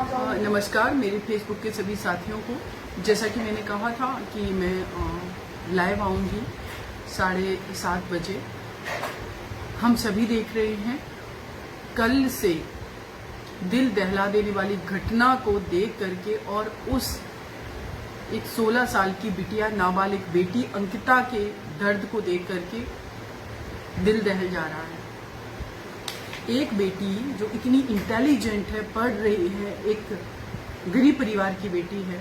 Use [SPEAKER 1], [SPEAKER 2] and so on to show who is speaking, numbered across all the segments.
[SPEAKER 1] नमस्कार मेरे फेसबुक के सभी साथियों को। जैसा कि मैंने कहा था कि मैं लाइव आऊंगी 7:30 बजे। हम सभी देख रहे हैं कल से दिल दहला देने वाली घटना को देख करके और उस एक 16 साल की बिटिया नाबालिग बेटी अंकिता के दर्द को देख करके दिल दहल जा रहा है। एक बेटी जो इतनी इंटेलिजेंट है, पढ़ रही है, एक गरीब परिवार की बेटी है,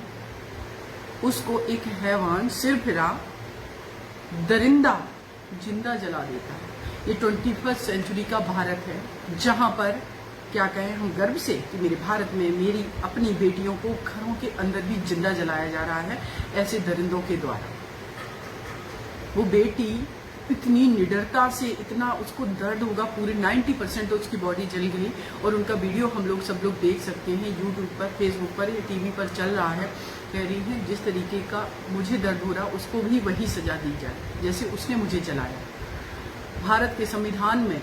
[SPEAKER 1] उसको एक हैवान सिरफिरा दरिंदा जिंदा जला देता है। ये 21st सेंचुरी का भारत है जहां पर क्या कहें हम गर्व से कि मेरे भारत में मेरी अपनी बेटियों को घरों के अंदर भी जिंदा जलाया जा रहा है ऐसे दरिंदों के द्वारा। वो बेटी इतनी निडरता से, इतना उसको दर्द होगा, पूरे 90% तो उसकी बॉडी जल गई और उनका वीडियो हम लोग सब लोग देख सकते हैं यूट्यूब पर, फेसबुक पर या टीवी पर चल रहा है। कह रही है जिस तरीके का मुझे दर्द हो रहा उसको भी वही सजा दी जाए जैसे उसने मुझे जलाया। भारत के संविधान में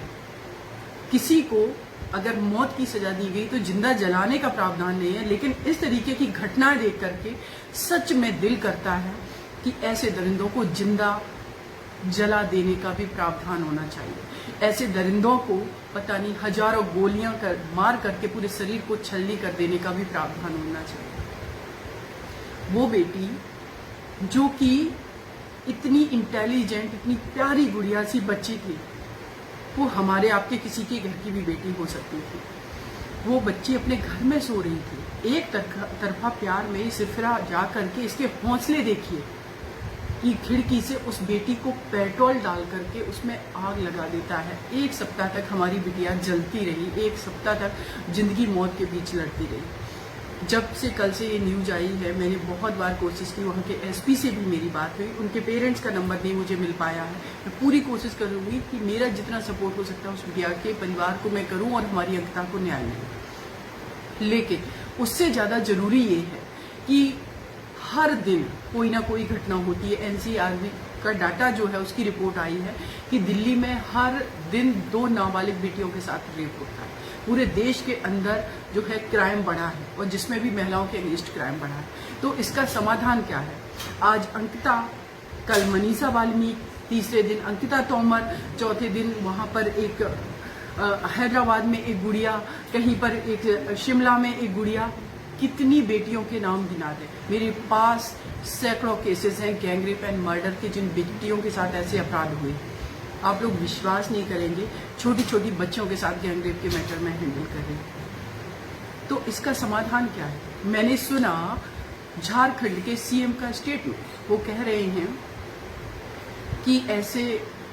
[SPEAKER 1] किसी को अगर मौत की सजा दी गई तो जिंदा जलाने का प्रावधान नहीं है, लेकिन इस तरीके की घटनाएं देख करके सच में दिल करता है कि ऐसे दरिंदों को जिंदा जला देने का भी प्रावधान होना चाहिए। ऐसे दरिंदों को पता नहीं हजारों गोलियां मार करके पूरे शरीर को छलनी कर देने का भी प्रावधान होना चाहिए। वो बेटी जो कि इतनी इंटेलिजेंट, इतनी प्यारी गुड़िया सी बच्ची थी, वो हमारे आपके किसी के घर की भी बेटी हो सकती थी। वो बच्ची अपने घर में सो रही थी, एक तरफा प्यार में सिरफिरा जा करके इसके हौसले देखिए कि खिड़की से उस बेटी को पेट्रोल डाल करके उसमें आग लगा देता है। एक सप्ताह तक हमारी बिटिया जलती रही, एक सप्ताह तक जिंदगी मौत के बीच लड़ती रही। जब से कल से ये न्यूज आई है, मैंने बहुत बार कोशिश की, वहाँ के एसपी से भी मेरी बात हुई, उनके पेरेंट्स का नंबर नहीं मुझे मिल पाया है। मैं पूरी कोशिश करूंगी कि मेरा जितना सपोर्ट हो सकता है उस बिटिया के परिवार को मैं करूँ और हमारी अंकिता को न्याय मिले। लेकिन उससे ज्यादा जरूरी ये है कि हर दिन कोई ना कोई घटना होती है। एनसीआरबी का डाटा जो है उसकी रिपोर्ट आई है कि दिल्ली में हर दिन 2 नाबालिग बेटियों के साथ रेप होता है। पूरे देश के अंदर जो है क्राइम बढ़ा है और जिसमें भी महिलाओं के अगेंस्ट क्राइम बढ़ा है। तो इसका समाधान क्या है? आज अंकिता, कल मनीषा वाल्मीकि, तीसरे दिन अंकिता तोमर, चौथे दिन वहां पर एक हैदराबाद में एक गुड़िया, कहीं पर एक शिमला में एक गुड़िया। कितनी बेटियों के नाम गिना दें। मेरे पास सैकड़ों केसेस हैं गैंग रेप एंड मर्डर के, जिन बेटियों के साथ ऐसे अपराध हुए। आप लोग विश्वास नहीं करेंगे, छोटी छोटी बच्चों के साथ गैंग रेप के मैटर में हैंडल कर रही। तो इसका समाधान क्या है? मैंने सुना झारखंड के सीएम का स्टेटमेंट, वो कह रहे हैं कि ऐसे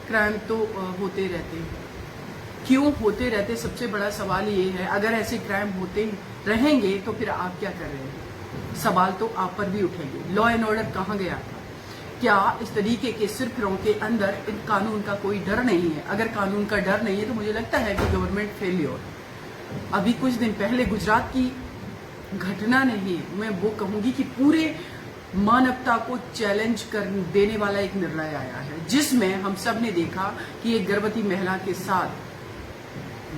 [SPEAKER 1] क्राइम तो होते रहते हैं। क्यों होते रहते? सबसे बड़ा सवाल ये है, अगर ऐसे क्राइम होते रहेंगे तो फिर आप क्या कर रहे हैं? सवाल तो आप पर भी उठेंगे। लॉ एंड ऑर्डर कहाँ गया था? क्या इस तरीके के सिरफिरों के अंदर इन कानून का कोई डर नहीं है? अगर कानून का डर नहीं है तो मुझे लगता है कि गवर्नमेंट फेलियर। अभी कुछ दिन पहले गुजरात की घटना नहीं, मैं वो कहूंगी कि पूरे मानवता को चैलेंज कर देने वाला एक निर्णय आया है, जिसमें हम सब ने देखा कि एक गर्भवती महिला के साथ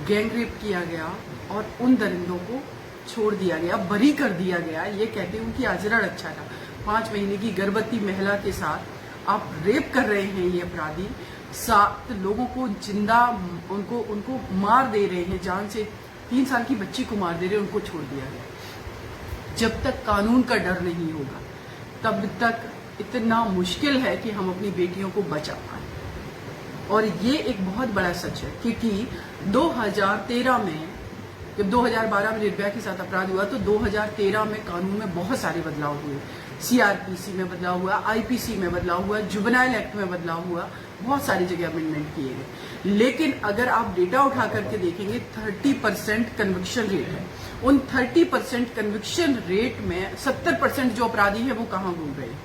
[SPEAKER 1] गैंग रेप किया गया और उन दरिंदों को छोड़ दिया गया, बरी कर दिया गया। ये कहते हैं उनकी आचरण अच्छा था। 5 महीने की गर्भवती महिला के साथ आप रेप कर रहे हैं, ये अपराधी 7 लोगों को जिंदा उनको मार दे रहे हैं, जान से 3 साल की बच्ची को मार दे रहे हैं, उनको छोड़ दिया गया। जब तक कानून का डर नहीं होगा तब तक इतना मुश्किल है कि हम अपनी बेटियों को बचा पाए। और ये एक बहुत बड़ा सच है क्योंकि 2013 में, जब 2012 में निर्भया के साथ अपराध हुआ तो 2013 में कानून में बहुत सारे बदलाव हुए। सीआरपीसी में बदलाव हुआ, आईपीसी में बदलाव हुआ, जुवेनाइल एक्ट में बदलाव हुआ, बहुत सारी जगह अमेंडमेंट किए गए। लेकिन अगर आप डेटा उठा करके देखेंगे 30% कन्विक्शन रेट है। उन 30% कन्विक्शन रेट में 70% जो अपराधी है वो कहाँ घूम रहे हैं?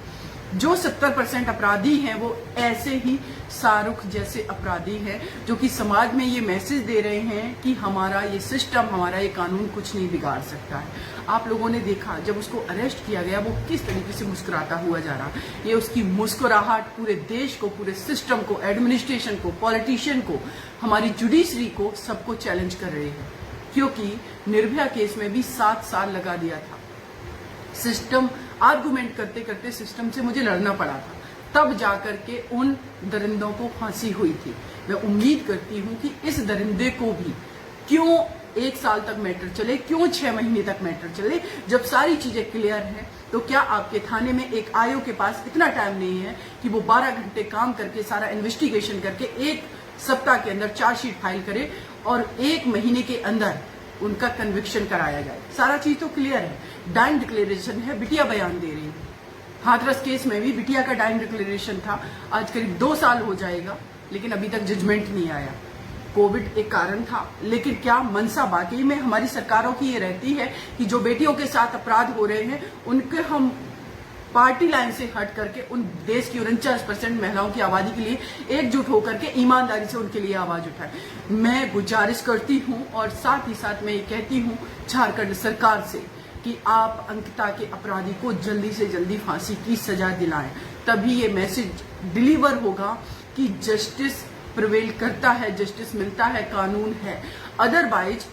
[SPEAKER 1] जो 70% अपराधी हैं वो ऐसे ही शाहरुख जैसे अपराधी हैं जो कि समाज में ये मैसेज दे रहे हैं कि हमारा ये सिस्टम, हमारा ये कानून कुछ नहीं बिगाड़ सकता है। आप लोगों ने देखा जब उसको अरेस्ट किया गया वो किस तरीके से मुस्कुराता हुआ जा रहा। ये उसकी मुस्कुराहट पूरे देश को, पूरे सिस्टम को, एडमिनिस्ट्रेशन को, पॉलिटिशियन को, हमारी जुडिशरी को, सबको चैलेंज कर रही है। क्योंकि निर्भया केस में भी 7 साल लगा दिया था। सिस्टम आर्गुमेंट करते करते सिस्टम से मुझे लड़ना पड़ा था, तब जाकर के उन दरिंदों को फांसी हुई थी। मैं उम्मीद करती हूं कि इस दरिंदे को भी क्यों 1 साल तक मैटर चले, क्यों 6 महीने तक मैटर चले, जब सारी चीजें क्लियर हैं। तो क्या आपके थाने में एक आयोग के पास इतना टाइम नहीं है कि वो 12 घंटे काम करके सारा इन्वेस्टिगेशन करके 1 सप्ताह के अंदर चार्जशीट फाइल करे और 1 महीने के अंदर उनका कन्विक्शन कराया जाए? सारा चीज तो क्लियर है। डाइंग डिक्लेरेशन है, बिटिया बयान दे रही है। हाथरस केस में भी बिटिया का डाइंग डिक्लेरेशन था। आज करीब 2 साल हो जाएगा, लेकिन अभी तक जजमेंट नहीं आया। कोविड एक कारण था, लेकिन क्या मंशा वाकई में हमारी सरकारों की ये रहती है कि जो बेटियों के साथ अपराध हो रहे हैं उनके हम पार्टी लाइन से हट करके उन देश की 49% महिलाओं की आबादी के लिए एकजुट होकर के ईमानदारी से उनके लिए आवाज उठाए? मैं गुजारिश करती हूं और साथ ही साथ मैं ये कहती हूं झारखंड सरकार से कि आप अंकिता के अपराधी को जल्दी से जल्दी फांसी की सजा दिलाएं, तभी ये मैसेज डिलीवर होगा कि जस्टिस प्रिवेल करता है, जस्टिस मिलता है, कानून है। अदरवाइज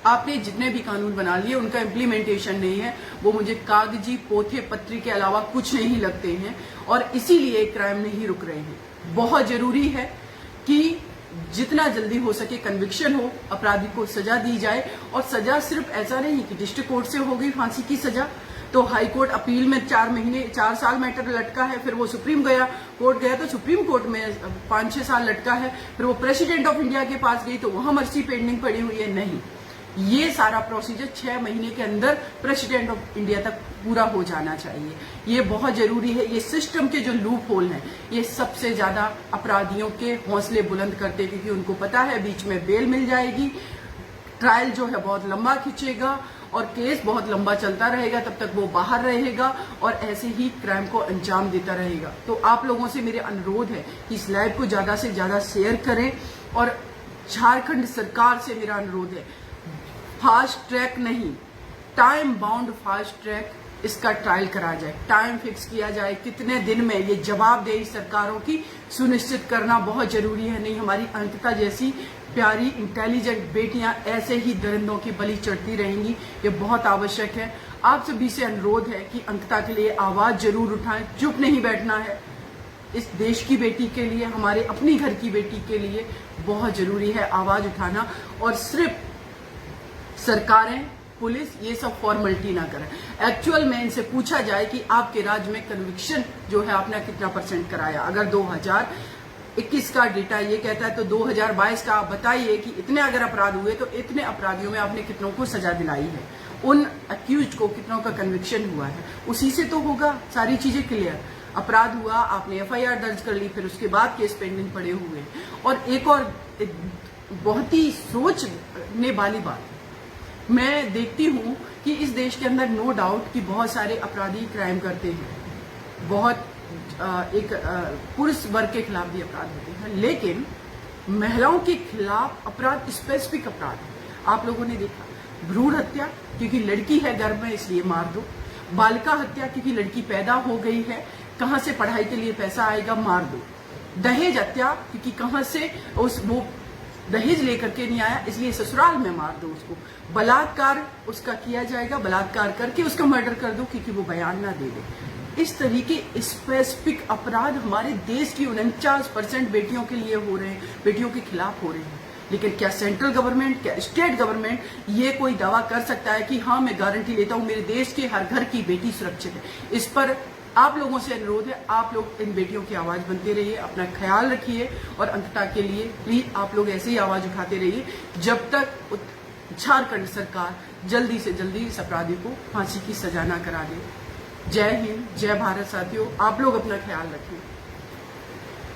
[SPEAKER 1] आपने जितने भी कानून बना लिए उनका इम्प्लीमेंटेशन नहीं है, वो मुझे कागजी पोथे पत्री के अलावा कुछ नहीं लगते हैं और इसीलिए क्राइम नहीं रुक रहे हैं। बहुत जरूरी है कि जितना जल्दी हो सके कन्विक्शन हो, अपराधी को सजा दी जाए। और सजा सिर्फ ऐसा नहीं कि डिस्ट्रिक्ट कोर्ट से हो गई फांसी की सजा, तो हाई कोर्ट अपील में 4 साल मैटर लटका है, फिर वो सुप्रीम कोर्ट गया तो सुप्रीम कोर्ट में 5-6 साल लटका है, फिर वो प्रेसिडेंट ऑफ इंडिया के पास गई तो वहां मर्सी पेंडिंग पड़ी हुई है। नहीं, ये सारा प्रोसीजर 6 महीने के अंदर प्रेसिडेंट ऑफ इंडिया तक पूरा हो जाना चाहिए। ये बहुत जरूरी है। ये सिस्टम के जो लूप होल हैं, ये सबसे ज्यादा अपराधियों के हौसले बुलंद करते हैं, क्योंकि उनको पता है बीच में बेल मिल जाएगी, ट्रायल जो है बहुत लंबा खींचेगा और केस बहुत लंबा चलता रहेगा, तब तक वो बाहर रहेगा और ऐसे ही क्राइम को अंजाम देता रहेगा। तो आप लोगों से मेरे अनुरोध है कि इस लाइव को ज्यादा से ज्यादा शेयर करें और झारखंड सरकार से मेरा अनुरोध है, फास्ट ट्रैक नहीं, टाइम बाउंड फास्ट ट्रैक इसका ट्रायल करा जाए, टाइम फिक्स किया जाए, कितने दिन में ये जवाबदेही सरकारों की सुनिश्चित करना बहुत जरूरी है। नहीं हमारी अंकिता जैसी प्यारी इंटेलिजेंट बेटियां ऐसे ही दरिंदों की बलि चढ़ती रहेंगी, ये बहुत आवश्यक है। आप सभी से अनुरोध है कि अंकिता के लिए आवाज जरूर उठाएं, चुप नहीं बैठना है। इस देश की बेटी के लिए, हमारे अपनी घर की बेटी के लिए बहुत जरूरी है आवाज उठाना, और सिर्फ सरकारें, पुलिस ये सब फॉर्मेलिटी ना करें। एक्चुअल में इनसे पूछा जाए कि आपके राज्य में कन्विक्शन जो है आपने कितना % कराया। अगर 2021 का डेटा ये कहता है तो 2022 का आप बताइए कि इतने अगर अपराध हुए तो इतने अपराधियों में आपने कितनों को सजा दिलाई है, उन अक्यूज को कितनों का कन्विक्शन हुआ है, उसी से तो होगा सारी चीजें क्लियर। अपराध हुआ, आपने FIR दर्ज कर ली, फिर उसके बाद केस पेंडिंग पड़े हुए। और एक और बहुत ही सोचने वाली बात, मैं देखती हूं कि इस देश के अंदर नो डाउट कि बहुत सारे अपराधी क्राइम करते हैं, बहुत पुरुष वर्ग के खिलाफ भी अपराध होते हैं, लेकिन महिलाओं के खिलाफ अपराध स्पेसिफिक अपराध है। आप लोगों ने देखा भ्रूण हत्या, क्योंकि लड़की है गर्भ में इसलिए मार दो। बालिका हत्या, क्योंकि लड़की पैदा हो गई है, कहां से पढ़ाई के लिए पैसा आएगा, मार दो। दहेज हत्या, क्योंकि कहां से वो दहेज लेकर के नहीं आया, इसलिए ससुराल में मार दो उसको। बलात्कार उसका किया जाएगा, बलात्कार करके उसका मर्डर कर दो क्योंकि वो बयान ना दे दे। इस तरीके स्पेसिफिक अपराध हमारे देश की 49% बेटियों के लिए हो रहे हैं, बेटियों के खिलाफ हो रहे हैं। लेकिन क्या सेंट्रल गवर्नमेंट, क्या स्टेट गवर्नमेंट ये कोई दावा कर सकता है कि हाँ मैं गारंटी लेता हूं मेरे देश के हर घर की बेटी सुरक्षित है? इस पर आप लोगों से अनुरोध है, आप लोग इन बेटियों की आवाज बनते रहिए, अपना ख्याल रखिए और अंकिता के लिए प्लीज आप लोग ऐसे ही आवाज उठाते रहिए जब तक झारखंड सरकार जल्दी से जल्दी इस अपराधी को फांसी की सजा ना करा दे। जय हिंद, जय भारत साथियों, आप लोग अपना ख्याल रखें।